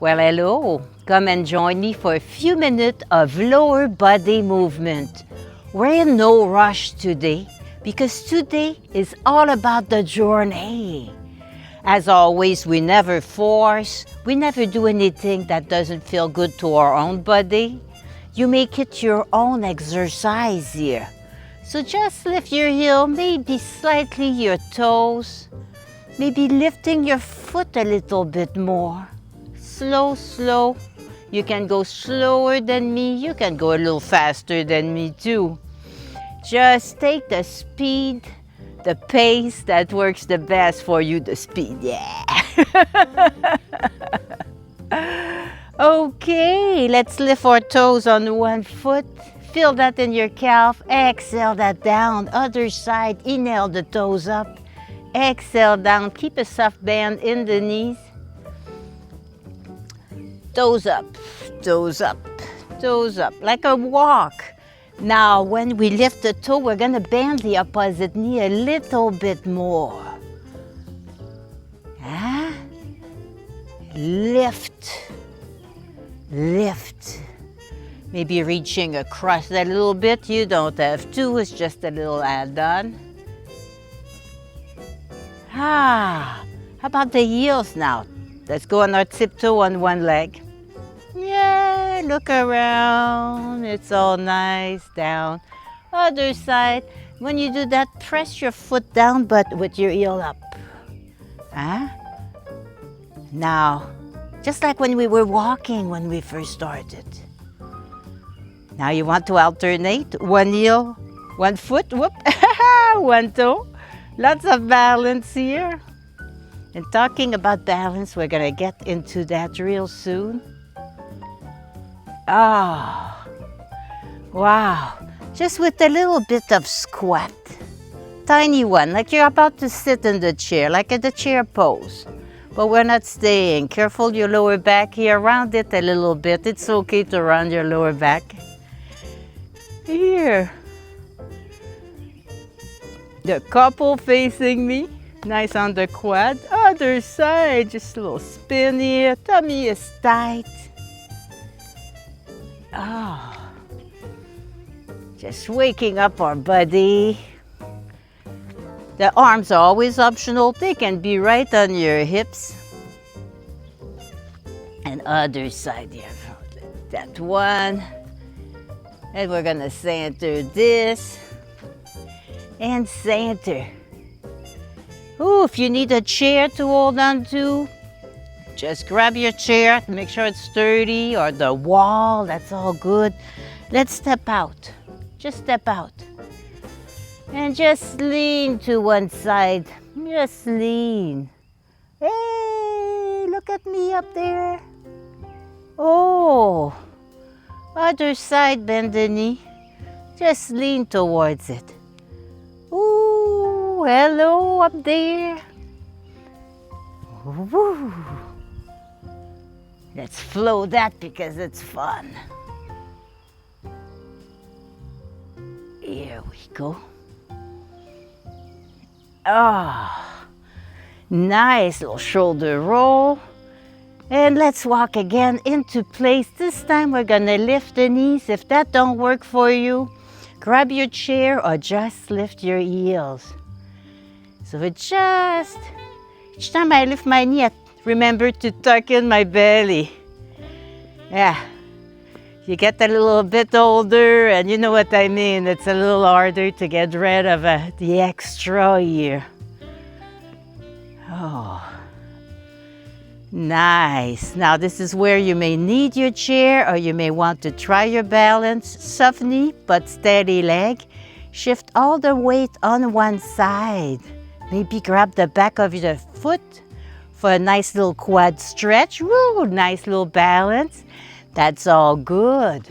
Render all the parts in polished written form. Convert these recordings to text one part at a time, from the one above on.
Well, hello. Come and join me for a few minutes of lower body movement. We're in no rush today because today is all about the journey. As always, we never force, we never do anything that doesn't feel good to our own body. You make it your own exercise here. So just lift your heel, maybe slightly your toes, maybe lifting your foot a little bit more. Slow, slow. You can go slower than me. You can go a little faster than me too. Just take the speed, the pace that works the best for you, the speed, yeah. Okay, let's lift our toes on one foot. Feel that in your calf. Exhale that down. Other side, inhale the toes up. Exhale down. Keep a soft band in the knees. Toes up, toes up, toes up, like a walk. Now, when we lift the toe, we're gonna bend the opposite knee a little bit more. Huh? Lift, lift. Maybe reaching across a little bit. You don't have to, it's just a little add-on. How about the heels now? Let's go on our tiptoe on one leg. Yeah, look around. It's all nice. Down. Other side. When you do that, press your foot down, but with your heel up. Huh? Now, just like when we were walking when we first started. Now you want to alternate. One heel, one foot, whoop, one toe. Lots of balance here. And talking about balance, we're gonna get into that real soon. Oh, wow. Just with a little bit of squat. Tiny one, like you're about to sit in the chair, like at the chair pose. But we're not staying. Careful your lower back here. Round it a little bit. It's okay to round your lower back. Here. The couple facing me. Nice on the quad. Other side, just a little spin here. Tummy is tight. Oh. Just waking up our body. The arms are always optional. They can be right on your hips. And other side here. That one. And we're gonna center this. And center. Ooh, if you need a chair to hold on to, just grab your chair, make sure it's sturdy, or the wall, that's all good. Let's step out. Just step out. And just lean to one side. Just lean. Hey, look at me up there. Oh, other side, bend the knee. Just lean towards it. Ooh, hello up there. Woo. Let's flow that because it's fun. Here we go. Ah, nice little shoulder roll. And let's walk again into place. This time we're gonna lift the knees. If that don't work for you, grab your chair or just lift your heels. So each time I lift my knee, I remember to tuck in my belly. Yeah, you get a little bit older and you know what I mean. It's a little harder to get rid of the extra here. Oh, nice. Now this is where you may need your chair or you may want to try your balance. Soft knee but steady leg. Shift all the weight on one side. Maybe grab the back of your foot for a nice little quad stretch. Woo, nice little balance. That's all good.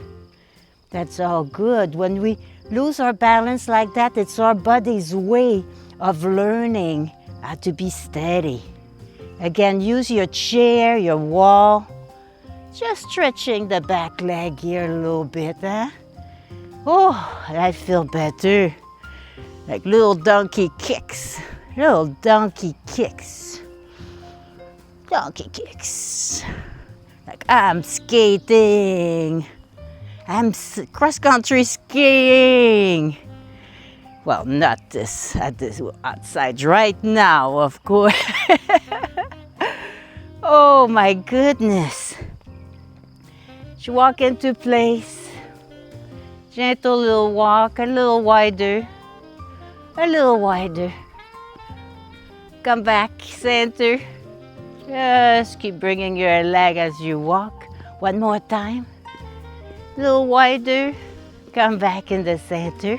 That's all good. When we lose our balance like that, it's our body's way of learning how to be steady. Again, use your chair, your wall. Just stretching the back leg here a little bit, huh? Oh, I feel better. Like little donkey kicks. Little donkey kicks. Donkey kicks. Like I'm skating. I'm cross-country skiing. Well, not this at this outside right now, of course. Oh my goodness. She walk into place. Gentle little walk, a little wider. A little wider. Come back, center. Just keep bringing your leg as you walk. One more time. A little wider. Come back in the center.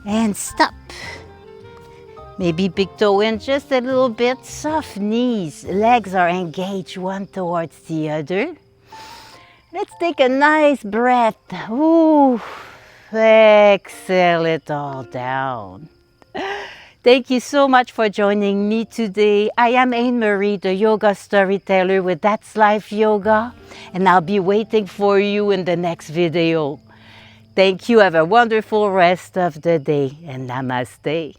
And stop. Maybe big toe in just a little bit. Soft knees. Legs are engaged one towards the other. Let's take a nice breath. Ooh. Exhale it all down. Thank you so much for joining me today. I am Anne-Marie, the yoga storyteller with That's Life Yoga, and I'll be waiting for you in the next video. Thank you. Have a wonderful rest of the day, and namaste.